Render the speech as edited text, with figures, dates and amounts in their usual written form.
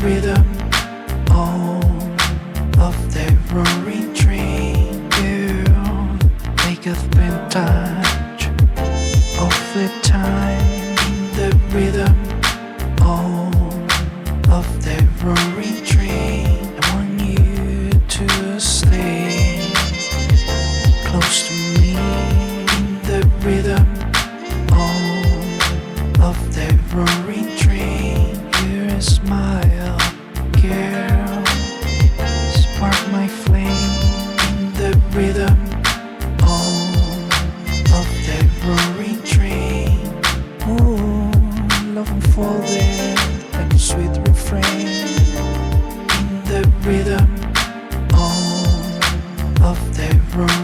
rhythm of the roaring train. Girl, take advantage of the time. The rhythm of the roaring train. I want you to stay close to me. The rhythm of the roaring train. Your smile, girl, spark my flame. The rhythm of the roaring train. Oh, love unfolded like a sweet refrain. The rhythm of the roaring